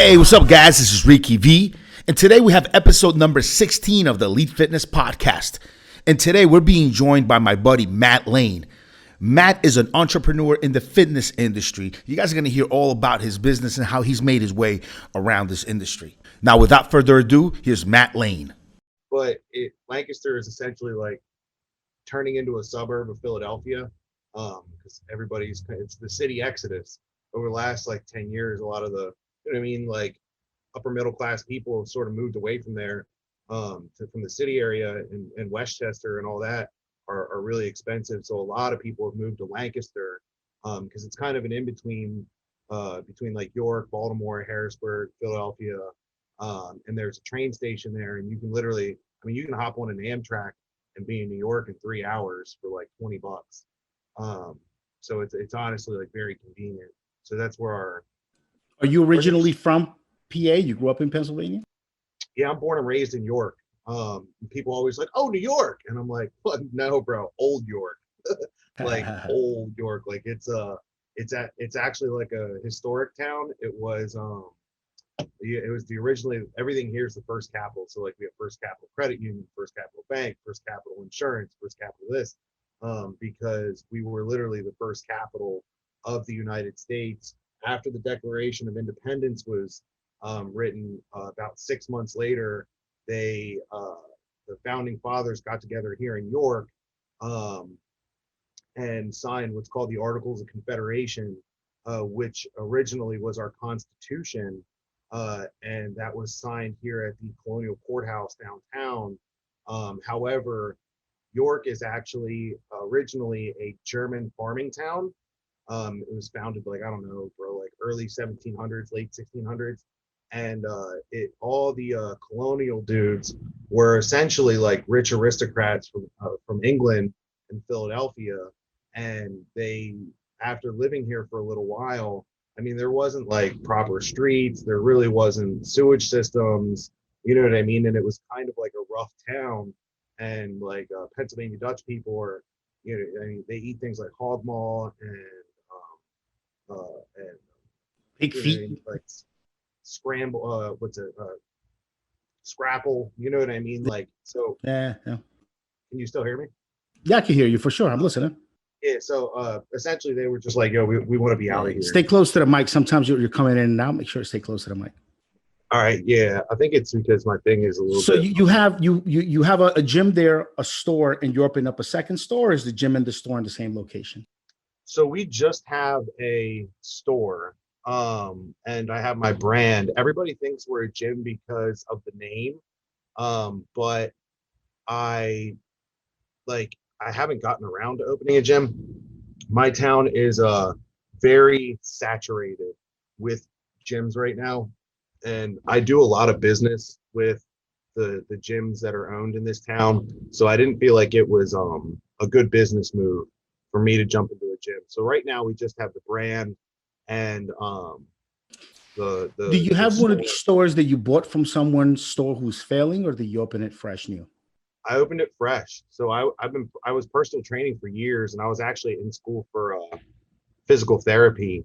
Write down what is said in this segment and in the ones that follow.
Hey, what's up, guys? This is Ricky V, and today we have episode number 16 of the Elite Fitness Podcast. And today we're being joined by my buddy Matt Lane. Matt is an entrepreneur in the fitness industry. You guys are going to hear all about his business and how he's made his way around this industry. Now, without further ado, here's Matt Lane. But Lancaster is essentially like turning into a suburb of Philadelphia, because it's the city exodus. Over the last like 10 years, a lot of the, you know what I mean, like upper middle class people have sort of moved away from there, from the city area and Westchester and all that are really expensive. So a lot of people have moved to Lancaster, because it's kind of an in-between, between like York, Baltimore, Harrisburg, Philadelphia. And there's a train station there, and you can literally, you can hop on an Amtrak and be in New York in 3 hours for like $20. So it's honestly like very convenient. So that's where Are you originally from PA? You grew up in Pennsylvania? Yeah, I'm born and raised in York. People always like, oh, New York. And I'm like, well, no, bro, old York. Like old York. Like it's actually like a historic town. It was originally, everything here is the First Capital. So like we have First Capital Credit Union, First Capital Bank, First Capital Insurance, First Capital this, because we were literally the first capital of the United States. After the Declaration of Independence was written, about 6 months later, the founding fathers got together here in York, and signed what's called the Articles of Confederation, which originally was our Constitution. And that was signed here at the Colonial Courthouse downtown. However, York is actually originally a German farming town. It was founded like, I don't know, bro, like early 1700s, late 1600s. And all the colonial dudes were essentially like rich aristocrats from England and Philadelphia. And they, after living here for a little while, there wasn't like proper streets. There really wasn't sewage systems. You know what I mean? And it was kind of like a rough town. And like Pennsylvania Dutch people are, they eat things like hog maw and pig feet, like scramble. Scrapple. You know what I mean? Like, so. Yeah. Can you still hear me? Yeah, I can hear you for sure. I'm listening. Yeah, so essentially they were just like, yo, we want to be out of here. Stay close to the mic. Sometimes you're coming in and out. Make sure to stay close to the mic. All right, yeah. I think it's because my thing is a little so bit. So you have a gym there, a store, and you open up a second store, or is the gym and the store in the same location? So we just have a store, and I have my brand. Everybody thinks we're a gym because of the name, but I haven't gotten around to opening a gym. My town is very saturated with gyms right now, and I do a lot of business with the gyms that are owned in this town. So I didn't feel like it was a good business move for me to jump into a gym. So right now we just have the brand and the. Do you have one of these stores that you bought from someone's store who's failing, or did you open it fresh new? I opened it fresh. So I was personal training for years, and I was actually in school for physical therapy,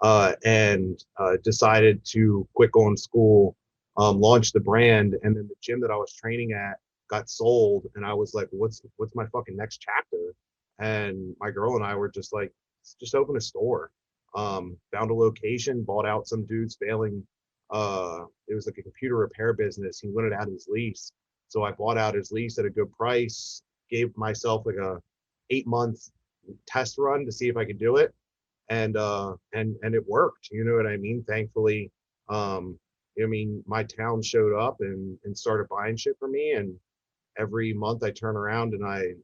and decided to quit going to school, launch the brand, and then the gym that I was training at got sold, and I was like, what's my fucking next chapter? And my girl and I were just like, just open a store. Found a location, bought out some dude's failing. It was like a computer repair business. He wanted out his lease. So I bought out his lease at a good price, gave myself like a 8-month test run to see if I could do it. And it worked, you know what I mean? Thankfully, my town showed up and started buying shit from me. And every month I turn around and I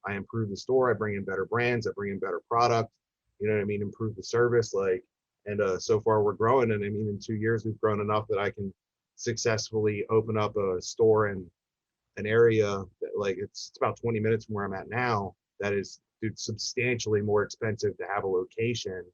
improve the store. I bring in better brands. I bring in better product, you know what I mean? Improve the service, so far we're growing. And in 2 years, we've grown enough that I can successfully open up a store in an area that it's about 20 minutes from where I'm at now. That is substantially more expensive to have a location,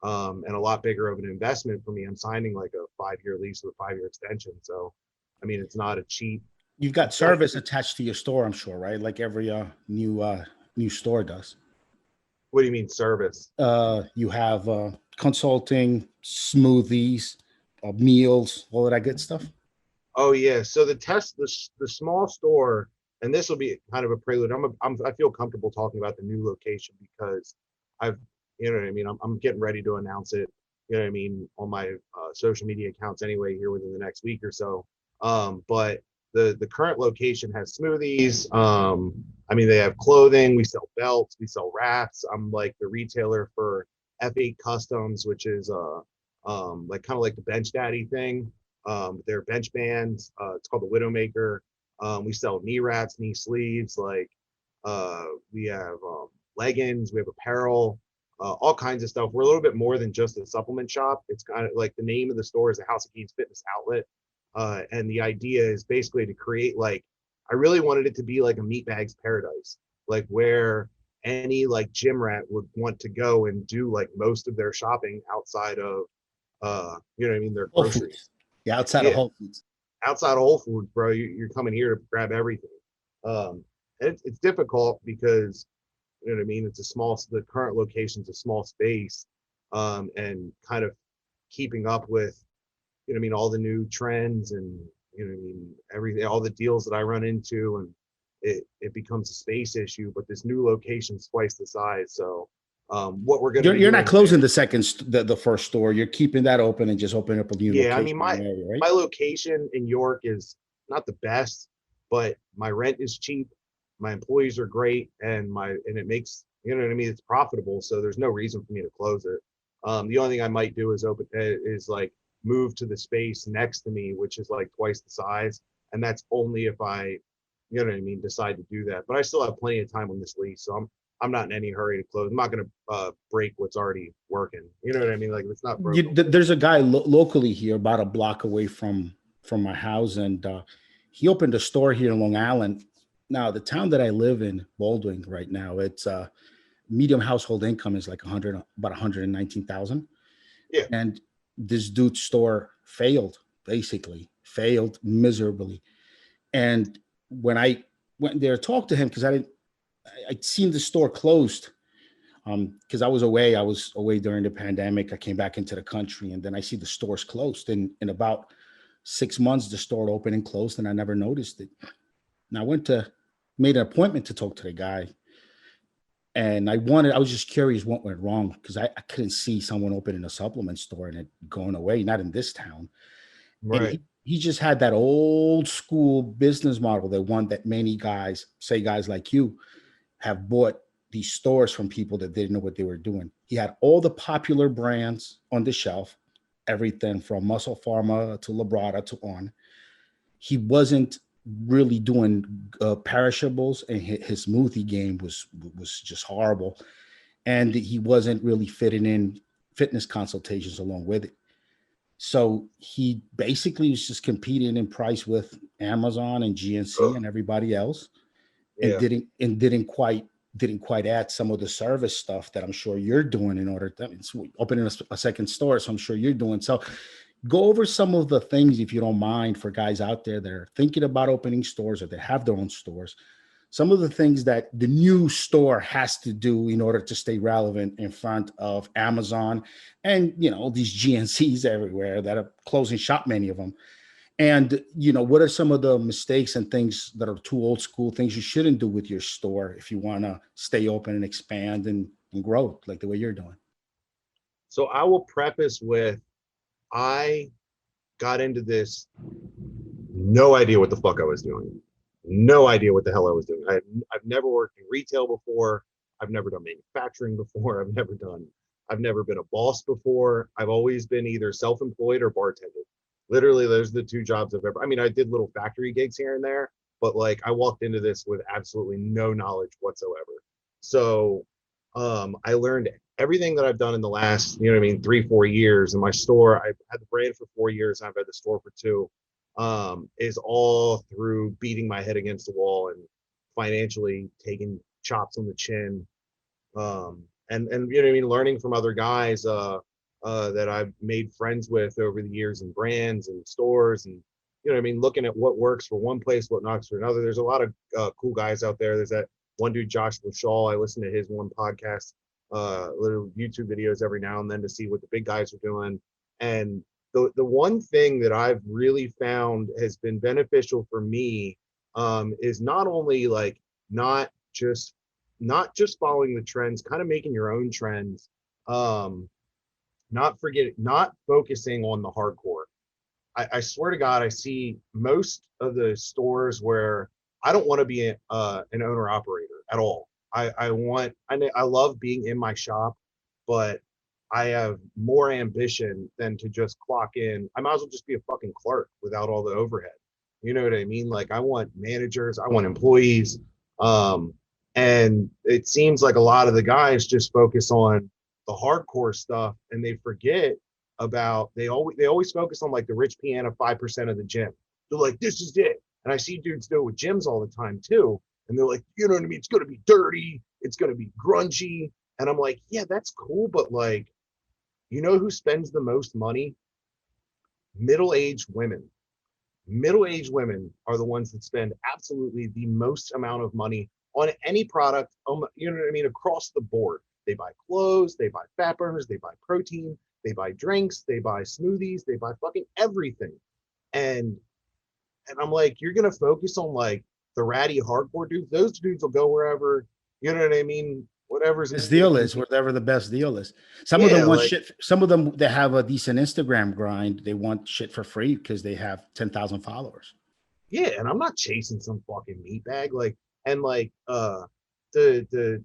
and a lot bigger of an investment for me. I'm signing like a 5-year lease with a 5-year extension. So, it's not a cheap. You've got service attached to your store, I'm sure, right? Like every new store does. What do you mean service? You have consulting, smoothies, meals, all of that good stuff? Oh yeah. So the small store, and this will be kind of a prelude. I feel comfortable talking about the new location because I've, you know what I mean. I'm getting ready to announce it. You know what I mean, on my social media accounts anyway here within the next week or so. But the current location has smoothies. I mean, they have clothing. We sell belts. We sell wraps. I'm like the retailer for F8 Customs, which is like kind of like the Bench Daddy thing. They're bench bands. It's called the Widowmaker. We sell knee wraps, knee sleeves. Like we have leggings. We have apparel. All kinds of stuff. We're a little bit more than just a supplement shop. It's kind of like the name of the store is the House of Gains Fitness Outlet. And the idea is basically to create like, I really wanted it to be like a meat bags paradise, like where any like gym rat would want to go and do like most of their shopping outside of, you know what I mean, their Whole groceries. Foods. Yeah, outside of Yeah, Whole Foods. outside of Whole Foods, bro, you're coming here to grab everything. And it's difficult because, you know what I mean, the current location's a small space, and kind of keeping up with, you know what I mean, all the new trends and, you know what I mean, everything, all the deals that I run into, and it becomes a space issue. But this new location's twice the size. So what we're going to be You're not doing closing there, the first store. You're keeping that open and just opening up a new yeah, I mean, location in the area, right? my location in York is not the best, but my rent is cheap, my employees are great, and it makes, you know what I mean, it's profitable. So there's no reason for me to close it. The only thing I might do is like move to the space next to me, which is like twice the size, and that's only if I, you know what I mean, decide to do that. But I still have plenty of time on this lease, so I'm not in any hurry to close. I'm not going to break what's already working. You know what I mean? Like if it's not broken. There's a guy locally here, about a block away from my house, and he opened a store here in Long Island. Now, the town that I live in, Baldwin, right now, it's medium household income is like 100, about 119,000, Yeah. and this dude's store basically failed miserably. And when I went there to talk to him, because I'd seen the store closed, because I was away during the pandemic. I came back into the country, and then I see the stores closed. And in about 6 months, the store opened and closed, and I never noticed it. And made an appointment to talk to the guy, and I was just curious what went wrong, because I couldn't see someone opening a supplement store and it going away, not in this town. And Right. he just had that old school business model, the one that many guys, say guys like you, have bought these stores from people that didn't know what they were doing. He had all the popular brands on the shelf, everything from Muscle Pharma to Labrada to on. He wasn't really doing perishables, and his smoothie game was just horrible. And he wasn't really fitting in fitness consultations along with it. So he basically was just competing in price with Amazon and GNC Ugh. and everybody else, and Yeah. didn't quite add some of the service stuff that I'm sure you're doing in order to, it's opening a second store. So I'm sure you're doing. So go over some of the things, if you don't mind, for guys out there that are thinking about opening stores or that have their own stores. Some of the things that the new store has to do in order to stay relevant in front of Amazon and, these GNCs everywhere that are closing shop, many of them. And, what are some of the mistakes and things that are too old school, things you shouldn't do with your store if you want to stay open and expand and grow like the way you're doing? So I will preface with, I got into this, no idea what the fuck I was doing. No idea what the hell I was doing. I've never worked in retail before. I've never done manufacturing before. I've never been a boss before. I've always been either self-employed or bartender. Literally, those are the two jobs I've ever, I mean, I did little factory gigs here and there, but like I walked into this with absolutely no knowledge whatsoever. So I learned everything that I've done in the last, you know what I mean, 3-4 years in my store. I've had the brand for 4 years. And I've had the store for 2. Is all through beating my head against the wall and financially taking chops on the chin. And you know what I mean, learning from other guys that I've made friends with over the years in brands and stores, and you know what I mean, looking at what works for one place, what knocks for another. There's a lot of cool guys out there. There's that one dude, Joshua Shaw. I listen to his one podcast, little YouTube videos every now and then to see what the big guys are doing. And the one thing that I've really found has been beneficial for me is not only like not just not just following the trends, kind of making your own trends, um, not focusing on the hardcore. I swear to God, I see most of the stores where I don't want to be an owner operator at all. I love being in my shop, but I have more ambition than to just clock in. I might as well just be a fucking clerk without all the overhead. You know what I mean? Like I want managers, I want employees. Um, and it seems like a lot of the guys just focus on the hardcore stuff and they forget about they always focus on like the rich piano 5% of the gym. They're like, this is it. And I see dudes do it with gyms all the time too. And they're like, you know what I mean? It's gonna be dirty, it's gonna be grungy. And I'm like, yeah, that's cool, but like, you know who spends the most money? Middle-aged women. Middle-aged women are the ones that spend absolutely the most amount of money on any product, you know what I mean, across the board. They buy clothes, they buy fat burners, they buy protein, they buy drinks, they buy smoothies, they buy fucking everything. And and I'm like, you're gonna focus on like the ratty hardcore dudes. Those dudes will go wherever, you know what I mean? Whatever's Best gonna deal is convenient. whatever the best deal is. Some of them Yeah, want like shit. Some of them that have a decent Instagram grind, they want shit for free because they have 10,000 followers. yeah, and I'm not chasing some fucking meat bag. Like and like the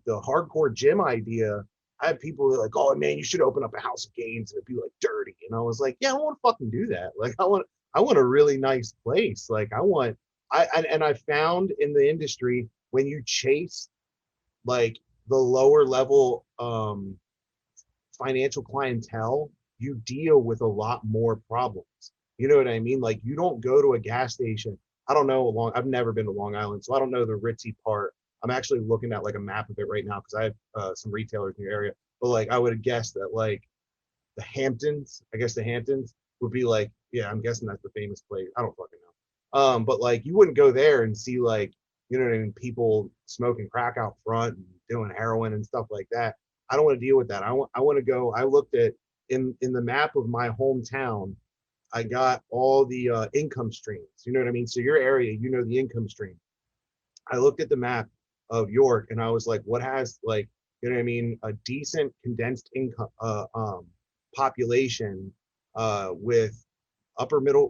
hardcore gym idea. I have people that are like, oh man, you should open up a house of games and it'd be like dirty. And I was like, yeah, I don't want to fucking do that. Like I want a really nice place. Like and I found in the industry when you chase like the lower level financial clientele, you deal with a lot more problems. You know what I mean? Like you don't go to a gas station. I don't know I've never been to Long Island, so I don't know the ritzy part. I'm actually looking at like a map of it right now because I have some retailers in the area. But like I would guess that like the Hamptons, I guess the Hamptons would be like, yeah, I'm guessing that's the famous place. I don't fucking know. But like you wouldn't go there and see like, you know what I mean, people smoking crack out front and doing heroin and stuff like that. I don't want to deal with that. I want to go. I looked at in the map of my hometown. I got all the income streams. You know what I mean? So your area, you know the income stream. I looked at the map of York and I was like, what has like, you know what I mean, a decent condensed income population with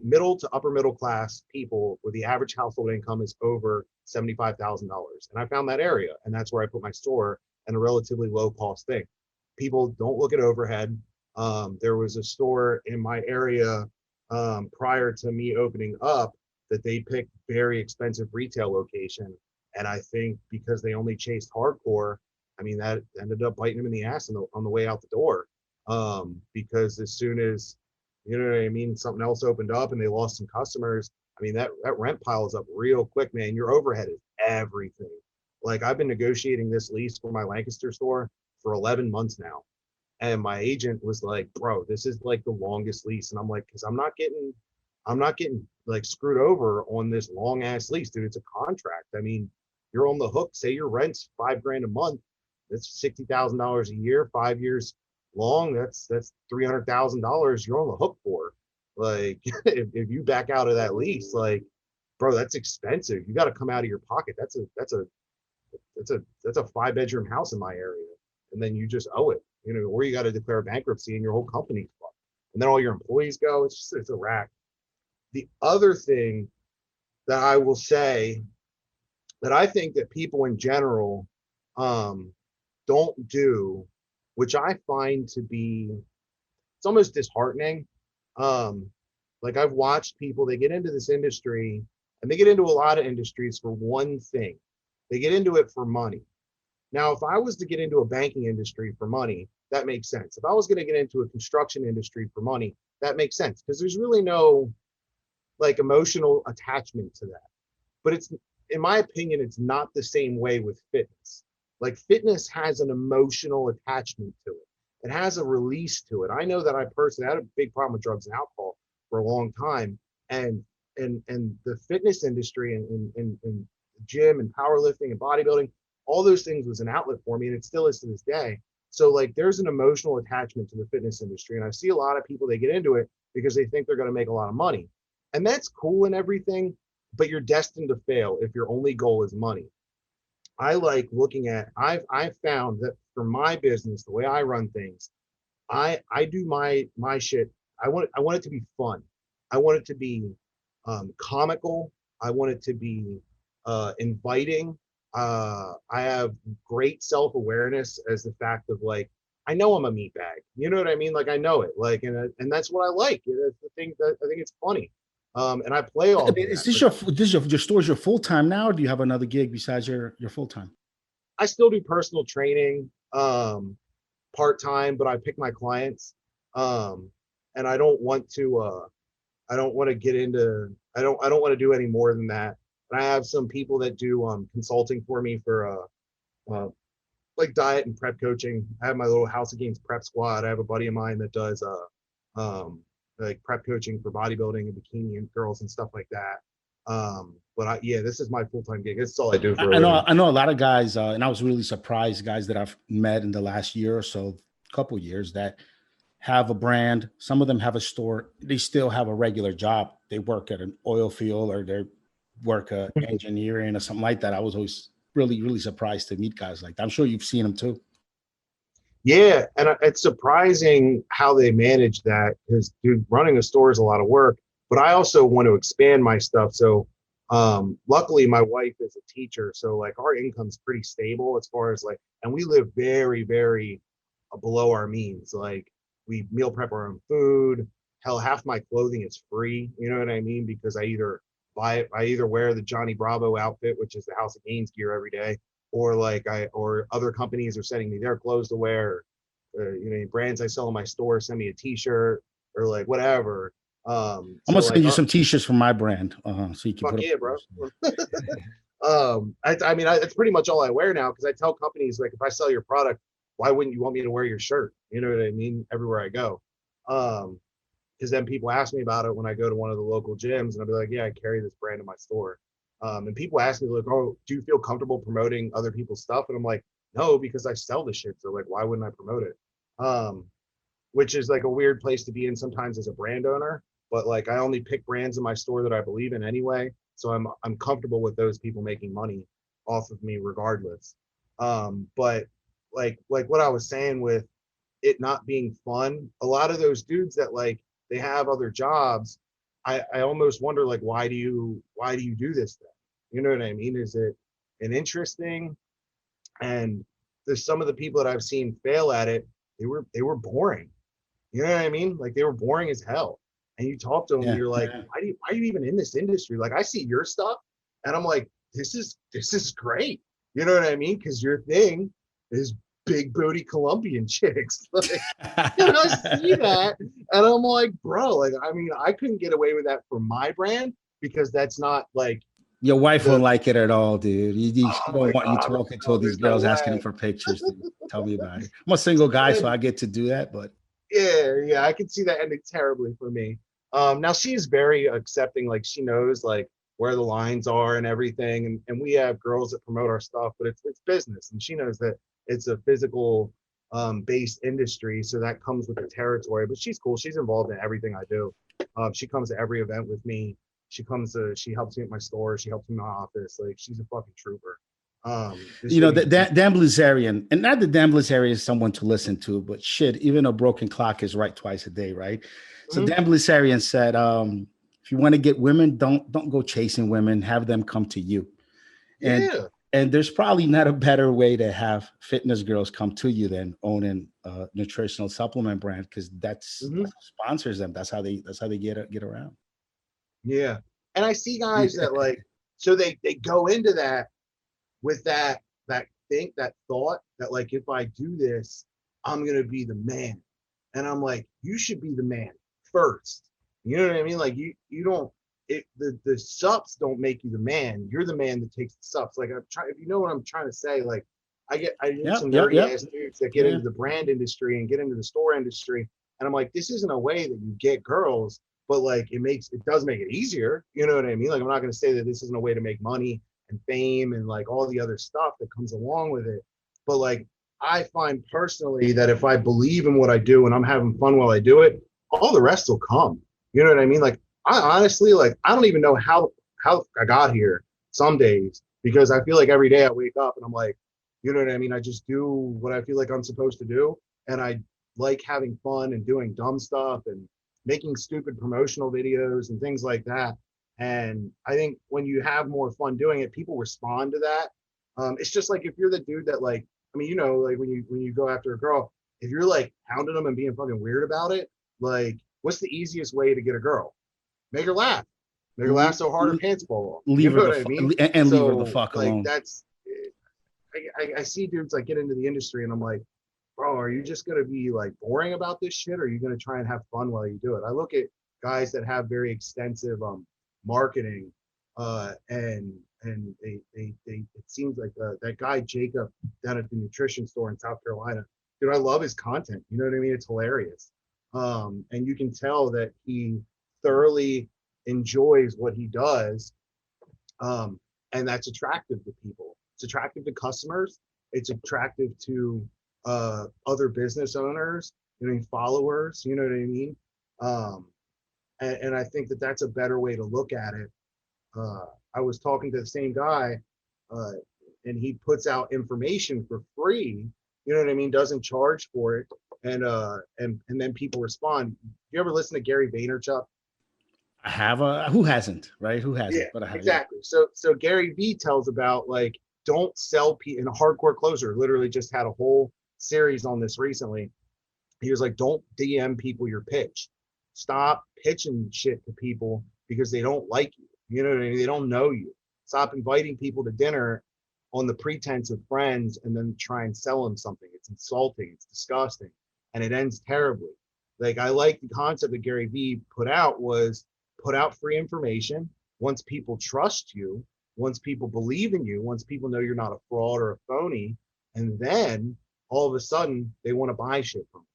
middle to upper middle class people where the average household income is over $75,000. And I found that area and that's where I put my store and a relatively low cost thing. People don't look at overhead. There was a store in my area prior to me opening up that they picked very expensive retail location. And I think because they only chased hardcore, I mean, that ended up biting them in the ass on the way out the door. Because as soon as, you know what I mean, something else opened up and they lost some customers, I mean, that rent piles up real quick, man. Your overhead is everything. Like I've been negotiating this lease for my Lancaster store for 11 months now. And my agent was like, bro, this is like the longest lease. And I'm like, because I'm not getting like screwed over on this long ass lease, dude. It's a contract. I mean, you're on the hook. Say your rent's $5,000 a month. That's $60,000 a year, 5 years long. That's $300,000 you're on the hook for. Like if you back out of that lease, like, bro, that's expensive. You got to come out of your pocket. That's a 5 bedroom house in my area, and then you just owe it. You know, or you got to declare bankruptcy and your whole company's fucked. And then all your employees go. It's a rack. The other thing that I will say that I think that people in general um, don't do, which I find to be, it's almost disheartening. Um, like I've watched people, they get into this industry and they get into a lot of industries for one thing. They get into it for money. Now, if I was to get into a banking industry for money, that makes sense. If I was going to get into a construction industry for money, that makes sense because there's really no like emotional attachment to that. But it's, in my opinion, it's not the same way with fitness. Like fitness has an emotional attachment to it. It has a release to it. I know that I personally had a big problem with drugs and alcohol for a long time, and the fitness industry and gym and powerlifting and bodybuilding, all those things was an outlet for me, and it still is to this day. So like there's an emotional attachment to the fitness industry. And I see a lot of people, they get into it because they think they're going to make a lot of money. And that's cool and everything, but you're destined to fail if your only goal is money. I like looking at, I've found that for my business, the way I run things, I do my shit. I want it to be fun. I want it to be comical. I want it to be inviting. I have great self-awareness as the fact of like, I know I'm a meatbag. You know what I mean? Like I know it. Like, and that's what I like. That's the thing that I think it's funny. And I play I off mean, of is that. this your store's your full time now, or do you have another gig besides your full time? I still do personal training part time, but I pick my clients. Um, and I don't want to get into I don't want to do any more than that. And I have some people that do consulting for me for like diet and prep coaching. I have my little House of Games prep squad. I have a buddy of mine that does like prep coaching for bodybuilding and bikini and girls and stuff like that. But yeah, this is my full-time gig. This is all I do for a living. I know a lot of guys, and I was really surprised, guys that I've met in the last year or so, couple years, that have a brand. Some of them have a store. They still have a regular job. They work at an oil field or they work engineering or something like that. I was always really surprised to meet guys like that. I'm sure you've seen them too. Yeah, and it's surprising how they manage that because, dude, running a store is a lot of work. But I also want to expand my stuff. So, luckily, my wife is a teacher, so like our income's pretty stable as far as like, and we live very below our means. Like we meal prep our own food. Hell, half my clothing is free. You know what I mean? Because I either I either wear the Johnny Bravo outfit, which is the House of Gains gear every day, or like or other companies are sending me their clothes to wear. You know, brands I sell in my store send me a T-shirt or like whatever. I'm So gonna like, send you some t-shirts from my brand, so you can fuck put yeah, them. bro. I mean, it's pretty much all I wear now because I tell companies like, if I sell your product, why wouldn't you want me to wear your shirt? You know what I mean? Everywhere I go. Because then people ask me about it when I go to one of the local gyms, and I'll be like, yeah, I carry this brand in my store. And people ask me like, oh, do you feel comfortable promoting other people's stuff? And I'm like, no, because I sell the shit. So like, why wouldn't I promote it? Which is like a weird place to be in sometimes as a brand owner. But like, I only pick brands in my store that I believe in anyway. So I'm comfortable with those people making money off of me regardless. But like what I was saying with it not being fun, a lot of those dudes that like they have other jobs, I almost wonder like why do you do this then? You know what I mean? Is it an interesting? And there's some of the people that I've seen fail at it, they were boring. You know what I mean? Like they were boring as hell. And you talk to them, and Yeah, you're like, yeah. why are you even in this industry? Like I see your stuff, and I'm like, this is great. You know what I mean? Because your thing is big booty Colombian chicks. Like, and I see that, and I'm like, bro, like I mean, I couldn't get away with that for my brand because that's not like Your wife the. won't like it at all, dude. She Oh my don't want you god, talking to all bro, these there's no girls asking them way. for pictures. Dude. Tell me about it. I'm a single guy, so I get to do that. But Yeah, I can see that ending terribly for me. Now she's very accepting, like she knows like where the lines are and everything, and we have girls that promote our stuff, but it's business, and she knows that it's a physical based industry, so that comes with the territory. But she's cool. She's involved in everything I do. She comes to every event with me. She helps me at my store. She helps me in my office. Like she's a fucking trooper. This you know, lady, Dan Blazarian, and not that Dan Blazarian is someone to listen to, but shit, even a broken clock is right twice a day, right? So Mhm. Dan Blazarian said, if you want to get women, don't go chasing women, have them come to you. And Yeah, and there's probably not a better way to have fitness girls come to you than owning a nutritional supplement brand, because that's hmm what sponsors them. That's how they get around. yeah. And I see guys that like, so they go into that with that thought that like if I do this, I'm gonna be the man. And I'm like, you should be the man first. You know what I mean? Like you don't the subs don't make you the man. You're the man that takes the subs. Like I'm trying, if you know what I'm trying to say, like I get Yep, some yep, nerdy yep. ass dudes that get Yeah. into the brand industry and get into the store industry. And I'm like, this isn't a way that you get girls, but like it does make it easier. You know what I mean? Like I'm not gonna say that this isn't a way to make money and fame and like all the other stuff that comes along with it. But like I find personally that if I believe in what I do and I'm having fun while I do it, all the rest will come. You know what I mean? Like I honestly, like I don't even know how I got here some days, because I feel like every day I wake up and I'm like, you know what I mean? I just do what I feel like I'm supposed to do, and I like having fun and doing dumb stuff and making stupid promotional videos and things like that. And I think when you have more fun doing it, people respond to that. It's just like if you're the dude that like, I mean, you know, like when you go after a girl, if you're like hounding them and being fucking weird about it, like, what's the easiest way to get a girl? Make her laugh. Make her laugh so hard her pants fall off. You Leave her know the what I mean? and leave her the So fuck like alone. that's I see dudes like get into the industry and I'm like, bro, are you just gonna be like boring about this shit, or are you gonna try and have fun while you do it? I look at guys that have very extensive marketing, and they it seems like that guy Jacob down at the nutrition store in South Carolina, dude, I love his content. You know what I mean? It's hilarious. And you can tell that he thoroughly enjoys what he does, and that's attractive to people. It's attractive to customers. It's attractive to other business owners, you know, followers. You know what I mean? Um, and I think that that's a better way to look at it. I was talking to the same guy, uh, and he puts out information for free. You know what I mean? Doesn't charge for it, and then people respond. You ever listen to Gary Vaynerchuk? I have a who hasn't, right? Who Yeah, hasn't? But I have, yeah. exactly. So Gary V tells about like don't sell people. And a hardcore closer literally just had a whole series on this recently. He was like, don't DM people your pitch. Stop pitching shit to people because they don't like you. You know what I mean? They don't know you. Stop inviting people to dinner on the pretense of friends and then try and sell them something. It's insulting. It's disgusting, and it ends terribly. Like I like the concept that Gary Vee put out was put out free information. Once people trust you, once people believe in you, once people know you're not a fraud or a phony, and then all of a sudden they want to buy shit from you.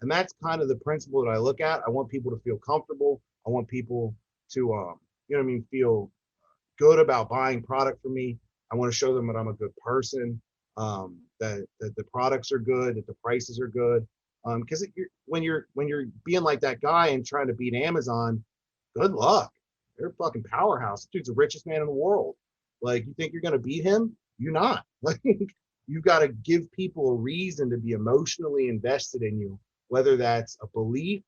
And that's kind of the principle that I look at. I want people to feel comfortable. I want people to, you know what I mean, feel good about buying product from me. I want to show them that I'm a good person, that the products are good, that the prices are good. Because when you're being like that guy and trying to beat Amazon, good luck. They're a fucking powerhouse. This dude's the richest man in the world. Like, you think you're gonna beat him? You're not. Like, you got to give people a reason to be emotionally invested in you, whether that's a belief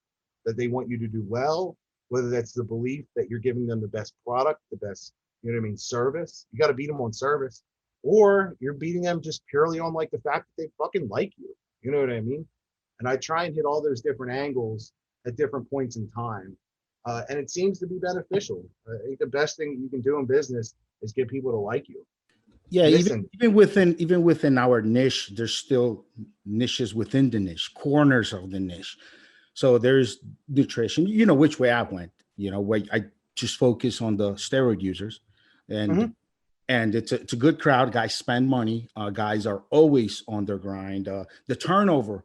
that they want you to do well, whether that's the belief that you're giving them the best product, the best, you know what I mean, service. You got to beat them on service, or you're beating them just purely on like the fact that they fucking like you. You know what I mean? And I try and hit all those different angles at different points in time. And it seems to be beneficial. I think the best thing you can do in business is get people to like you. Yeah, Listen. even within our niche, there's still niches within the niche, corners of the niche. So there's nutrition. You know which way I went. You know, where I just focus on the steroid users, and Mhm. it's a good crowd. Guys spend money. Guys are always on their grind. The turnover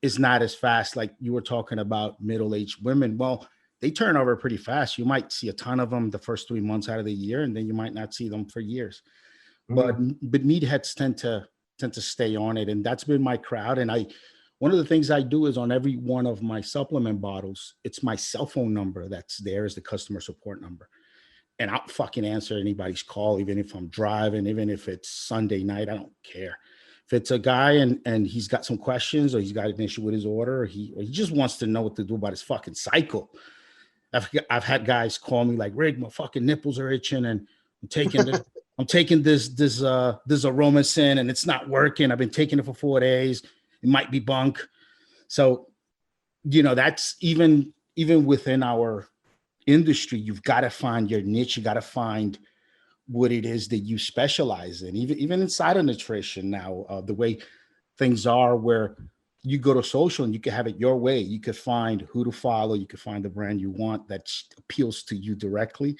is not as fast, like you were talking about middle-aged women. Well, they turn over pretty fast. You might see a ton of them the first 3 months out of the year, and then you might not see them for years. but Mhm. but meatheads tend to stay on it, and that's been my crowd. And I one of the things I do is on every one of my supplement bottles, it's my cell phone number that's there as the customer support number, and I'll fucking answer anybody's call, even if I'm driving, even if it's Sunday night. I don't care if it's a guy and he's got some questions, or he's got an issue with his order, or he just wants to know what to do about his fucking cycle. I've had guys call me like, Rig, my fucking nipples are itching, and I'm taking this, this Aromacin, and it's not working. I've been taking it for 4 days. It might be bunk. So, that's even within our industry, you've got to find your niche. You got to find what it is that you specialize in. Even inside of nutrition now, the way things are, where you go to social and you can have it your way. You could find who to follow. You could find the brand you want that appeals to you directly.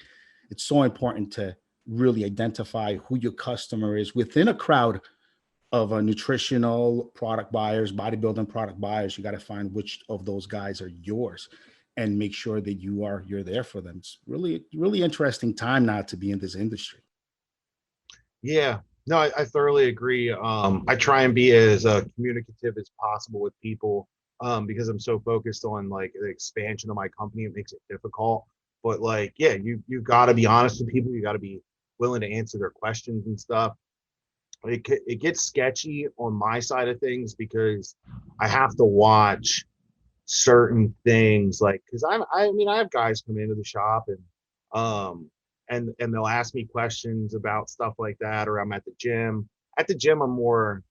It's so important to really identify who your customer is within a crowd of a nutritional product buyers, bodybuilding product buyers. You got to find which of those guys are yours and make sure that you're there for them. It's really, really interesting time now to be in this industry. Yeah. No, I thoroughly agree. I try and be as communicative as possible with people because I'm so focused on like the expansion of my company. It makes it difficult. But like, yeah, you got to be honest with people. You got to be willing to answer their questions and stuff. It gets sketchy on my side of things because I have to watch certain things like because I mean I have guys come into the shop um and they'll ask me questions about stuff like that, or I'm at the gym. At the gym I'm more,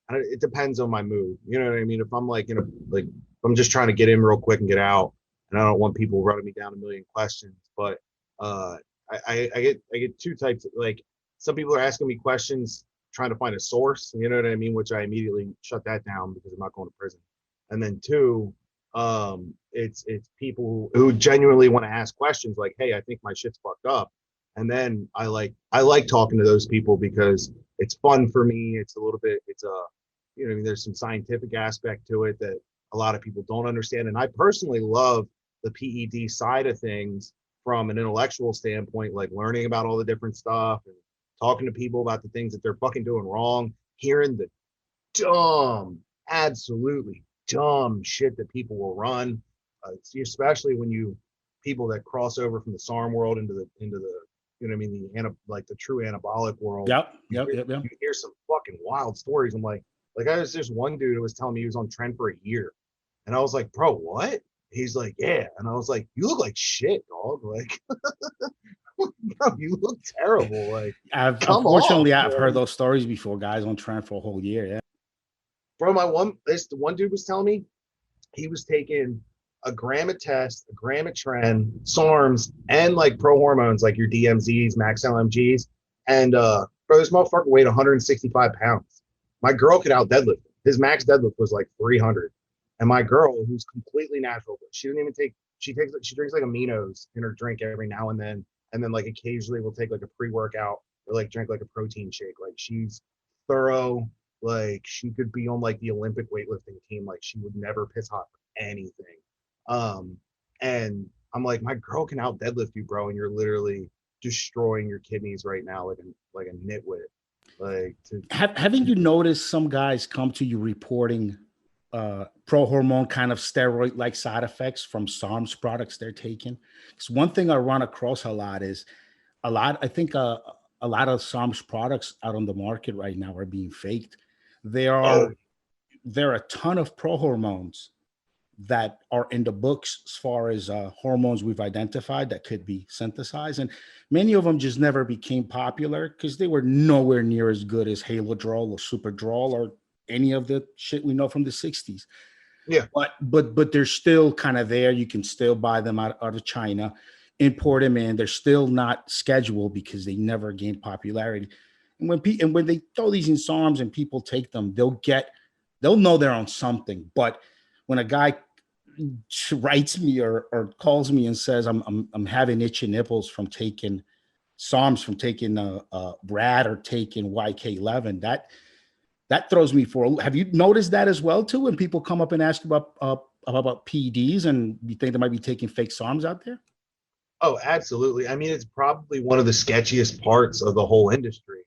it depends on my mood, you know what I mean? If I'm like, like if I'm just trying to get in real quick and get out and I don't want people running me down a million questions. But uh I get two types of, like, some people are asking me questions trying to find a source, you know what I mean, which I immediately shut that down because I'm not going to prison. And then two, it's people who genuinely want to ask questions like, hey, I think my shit's fucked up. And then I like talking to those people because it's fun for me. It's a little bit, it's a, you know, I mean, there's some scientific aspect to it that a lot of people don't understand. And I personally love the PED side of things from an intellectual standpoint, like learning about all the different stuff and talking to people about the things that they're fucking doing wrong, hearing the dumb, absolutely dumb shit that people will run, especially when you people that cross over from the SARM world into the you know what I mean, like the true anabolic world. Yep, yep, yep, yep. You hear some fucking wild stories. I'm like I was just one dude who was telling me he was on trend for a year, and I was like, bro, what? He's like, yeah, and I was like, you look like shit, dog. Like, bro, you look terrible. Like, I've come on, unfortunately I've heard man. those stories before. Guys on trend for a whole year. Yeah. Bro, the one dude was telling me he was taking a gram of test, a gram of trend, SARMs, and like pro hormones, like your DMZs, max LMGs. And bro, this motherfucker weighed 165 pounds. My girl could out deadlift. His max deadlift was like 300. And my girl, who's completely natural, she didn't even take, she drinks like aminos in her drink every now and then. And then like occasionally we'll take like a pre-workout or like drink like a protein shake. Like she's thorough. Like she could be on like the Olympic weightlifting team. Like she would never piss hot for anything. Um, and I'm like, my girl can out deadlift you, bro, and you're literally destroying your kidneys right now, like a nitwit. Like Haven't you noticed some guys come to you reporting pro hormone kind of steroid like side effects from SARMs products they're taking? Because one thing I run across a lot is I think a lot of SARMs products out on the market right now are being faked. There oh, are there are a ton of pro hormones that are in the books as far as hormones we've identified that could be synthesized. And many of them just never became popular because they were nowhere near as good as Halodrol or Superdrol or any of the shit we know from the 60s. yeah. But they're still kind of there. You can still buy them out of China, import them in. They're still not scheduled because they never gained popularity. And when they throw these in SARMs and people take them, they'll know they're on something. But when a guy writes me or calls me and says I'm having itchy nipples from taking SARMs, from taking Brad or taking YK11, that throws me for. Have you noticed that as well too? When people come up and ask about PEDs and you think they might be taking fake SARMs out there? Oh, absolutely. I mean, it's probably one of the sketchiest parts of the whole industry,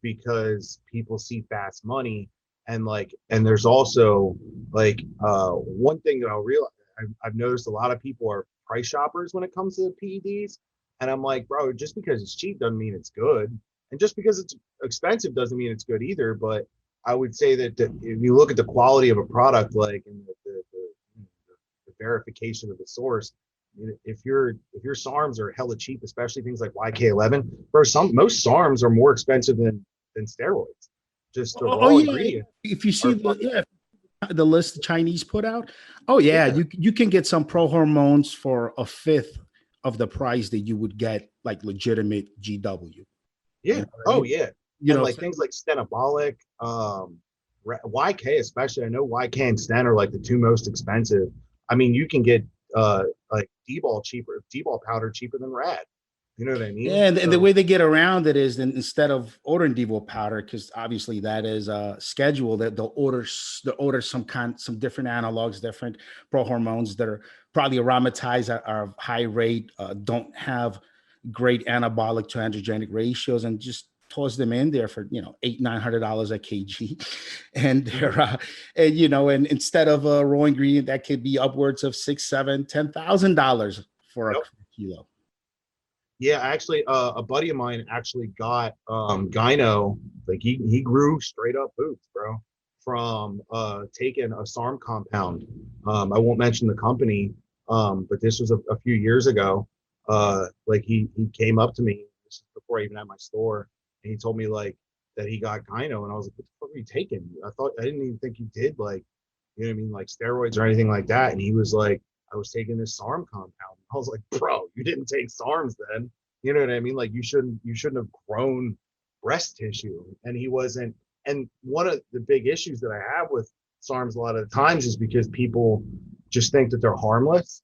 because people see fast money, and like, and there's also like one thing that I'll realize, I've noticed a lot of people are price shoppers when it comes to PEDs, and I'm like, bro, just because it's cheap doesn't mean it's good, and just because it's expensive doesn't mean it's good either. But I would say that if you look at the quality of a product, like in the verification of the source, if your SARMs are hella cheap, especially things like YK11, for most SARMs are more expensive than steroids. Just the Oh raw yeah, ingredient if you see are fucking. the list the Chinese put out, oh yeah, Yeah, you can get some pro hormones for a fifth of the price that you would get like legitimate GW. You yeah, know what I oh mean? yeah, You and know, like things like stenabolic, YK especially. I know YK and Sten are like the two most expensive. I mean, you can get like D-ball powder cheaper than Rad. You know what I mean? yeah, and the So way they get around it is then instead of ordering Devo powder, because obviously that is scheduled, that they'll order some different analogs, different pro hormones that are probably aromatized at are high rate, don't have great anabolic to androgenic ratios, and just toss them in there for, $800-900 a kg, and they're and instead of a raw ingredient that could be upwards of $6, $7, $10,000 for a Yep. kilo. Yeah, actually, a buddy of mine actually got gyno. Like he grew straight up boots, bro, from taking a SARM compound. I won't mention the company, but this was a few years ago. Like he came up to me, this is before I even had my store, and he told me like that he got gyno, and I was like, "What the fuck are you taking?" I didn't even think you did like, you know what I mean, like steroids or anything like that. And he was like, "I was taking this SARM compound." I was like, "Bro, you didn't take SARMs then." You know what I mean? Like you shouldn't have grown breast tissue. And he wasn't. And one of the big issues that I have with SARMs a lot of the times is because people just think that they're harmless,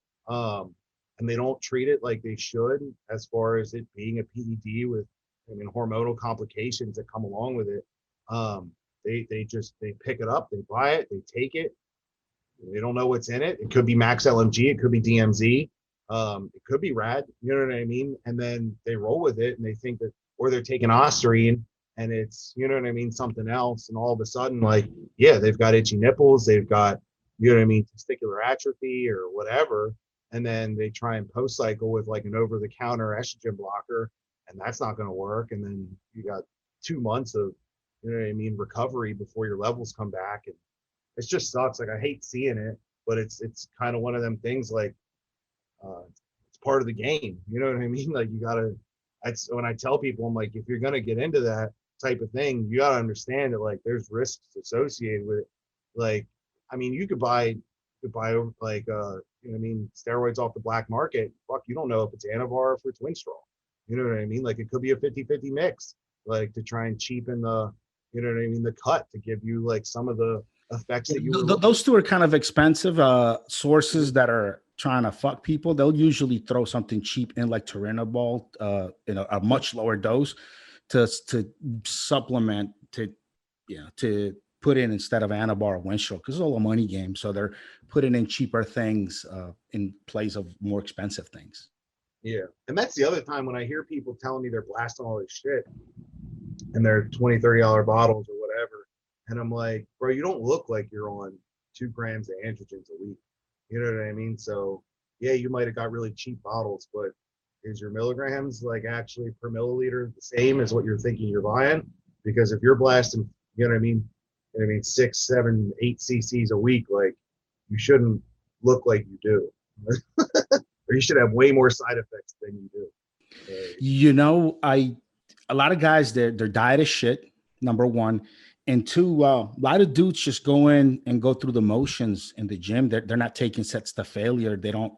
and they don't treat it like they should, as far as it being a PED with, I mean, hormonal complications that come along with it. They pick it up, they buy it, they take it. They don't know what's in it. It could be max LMG, it could be DMZ, it could be rad, you know what I mean? And then they roll with it and they think that, or they're taking Ostarine and it's, you know what I mean, something else. And all of a sudden, like, yeah, they've got itchy nipples, they've got, you know what I mean, testicular atrophy or whatever. And then they try and post cycle with like an over the counter estrogen blocker, and that's not going to work. And then you got 2 months of, you know what I mean, recovery before your levels come back. And it just sucks. Like I hate seeing it, but it's kind of one of them things. Like it's part of the game. You know what I mean? Like you gotta. When I tell people, I'm like, if you're gonna get into that type of thing, you gotta understand that like there's risks associated with it. Like, I mean, you could buy like you know what I mean, steroids off the black market. Fuck, you don't know if it's Anavar or if it's Winstrol. You know what I mean? Like it could be a 50-50 mix, like to try and cheapen the, you know what I mean, the cut to give you like some of the effects that you those two are kind of expensive sources that are trying to fuck people. They'll usually throw something cheap in like Turinabol in a much lower dose to supplement, to put in instead of Anabar or Winstrol, because it's all a money game. So they're putting in cheaper things in place of more expensive things. Yeah. And that's the other time when I hear people telling me they're blasting all this shit and they're $20-$30 bottles or whatever. And I'm like, bro, you don't look like you're on 2 grams of androgens a week. You know what I mean? So yeah, you might have got really cheap bottles, but is your milligrams like actually per milliliter the same as what you're thinking you're buying? Because if you're blasting, you know what I mean? 6, 7, 8 cc's a week, like you shouldn't look like you do. Or you should have way more side effects than you do. You know, a lot of guys, their diet is shit, number one. And two, a lot of dudes just go in and go through the motions in the gym. They're not taking sets to failure. They don't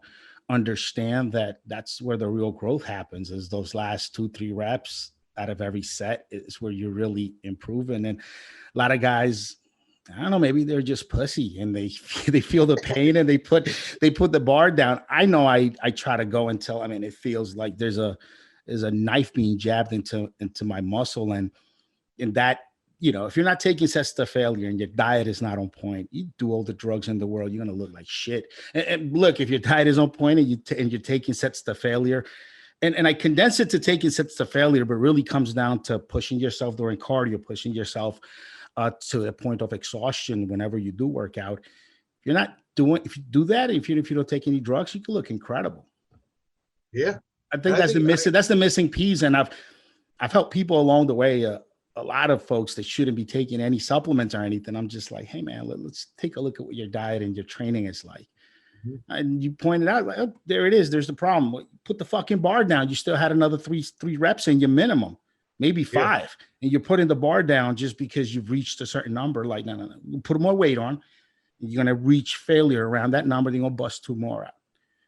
understand that that's where the real growth happens, is those last 2-3 reps out of every set is where you're really improving. And a lot of guys, I don't know, maybe they're just pussy and they feel the pain and they put the bar down. I know I try to go until, I mean, it feels like there's a knife being jabbed into my muscle. And in that, you know, if you're not taking sets to failure and your diet is not on point, you do all the drugs in the world, you're going to look like shit. And look, if your diet is on point and you're taking sets to failure, and I condense it to taking sets to failure, but really comes down to pushing yourself during cardio, pushing yourself to a point of exhaustion whenever you do work out. If you do that, if you don't take any drugs, you can look incredible. Yeah. I think that's the missing piece. And I've helped people along the way. A lot of folks that shouldn't be taking any supplements or anything. I'm just like, hey man, let's take a look at what your diet and your training is like. Mm-hmm. And you pointed out, like, oh, there it is. There's the problem. Put the fucking bar down. You still had another three reps in your minimum, maybe 5. Yeah. And you're putting the bar down just because you've reached a certain number. Like, no. Put more weight on. You're going to reach failure around that number. Then you're going to bust 2 more out.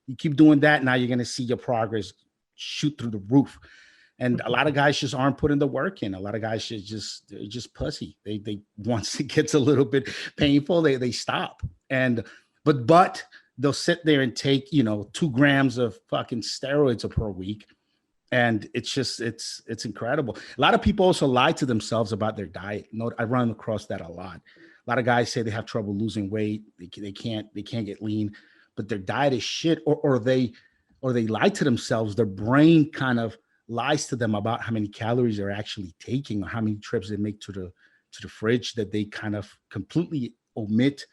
You keep doing that. Now you're going to see your progress shoot through the roof. And a lot of guys just aren't putting the work in. A lot of guys they're just pussy. They once it gets a little bit painful, they stop. But they'll sit there and take 2 grams of fucking steroids per week, and it's incredible. A lot of people also lie to themselves about their diet. I run across that a lot. A lot of guys say they have trouble losing weight. They can't get lean, but their diet is shit, or they lie to themselves. Their brain kind of lies to them about how many calories they're actually taking or how many trips they make to the fridge that they kind of completely omit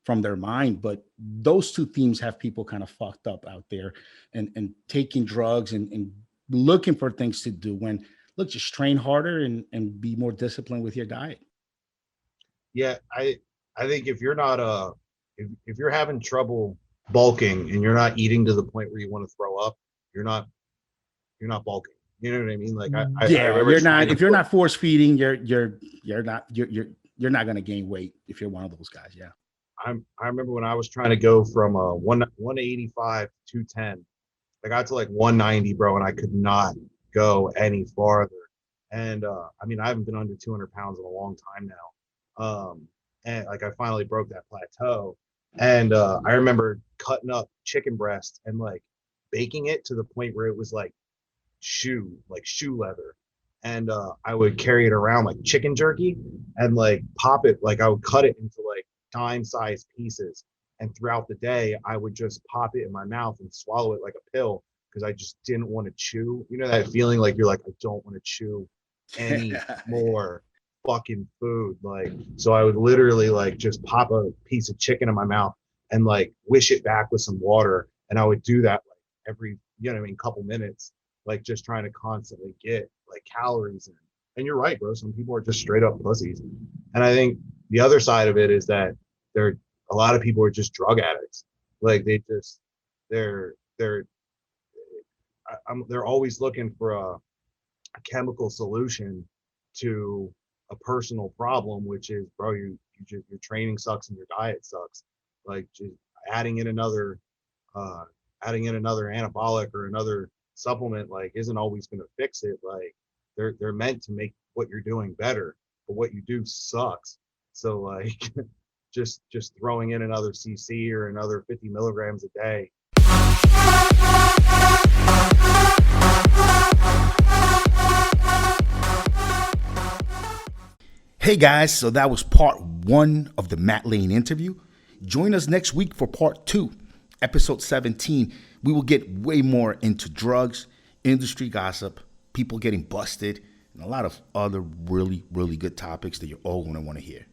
from their mind. But those two themes have people kind of fucked up out there and taking drugs and looking for things to do when look, just train harder and be more disciplined with your diet. Yeah, I think if you're not if you're having trouble bulking and you're not eating to the point where you want to throw up, you're not bulking. You know what I mean? Like I Yeah, remember you're trying not to if you're put, not force feeding, you're not gonna gain weight if you're one of those guys. Yeah. I remember when I was trying to go from 185 to 210. I got to like 190, bro, and I could not go any farther. And I mean, I haven't been under 200 pounds in a long time now. And like I finally broke that plateau. And I remember cutting up chicken breast and like baking it to the point where it was like shoe leather. And I would carry it around like chicken jerky and like pop it, like I would cut it into like dime sized pieces. And throughout the day, I would just pop it in my mouth and swallow it like a pill because I just didn't want to chew. You know that feeling like you're like, I don't want to chew any more fucking food. Like, so I would literally like just pop a piece of chicken in my mouth and like wish it back with some water. And I would do that like every, you know what I mean, couple minutes, like just trying to constantly get like calories in. And you're right, bro. Some people are just straight up pussies. And I think the other side of it is that they're a lot of people are just drug addicts. Like they just they're they're always looking for a chemical solution to a personal problem, which is, bro, your training sucks and your diet sucks. Like just adding in another uh adding in another anabolic or another supplement like isn't always going to fix it. Like they're meant to make what you're doing better, but what you do sucks. So like just throwing in another cc or another 50 milligrams a day. Hey guys, so that was part 1 of the Matt Lane interview. Join us next week for part 2, episode 17. We will get way more into drugs, industry gossip, people getting busted, and a lot of other really, really good topics that you're all going to want to hear.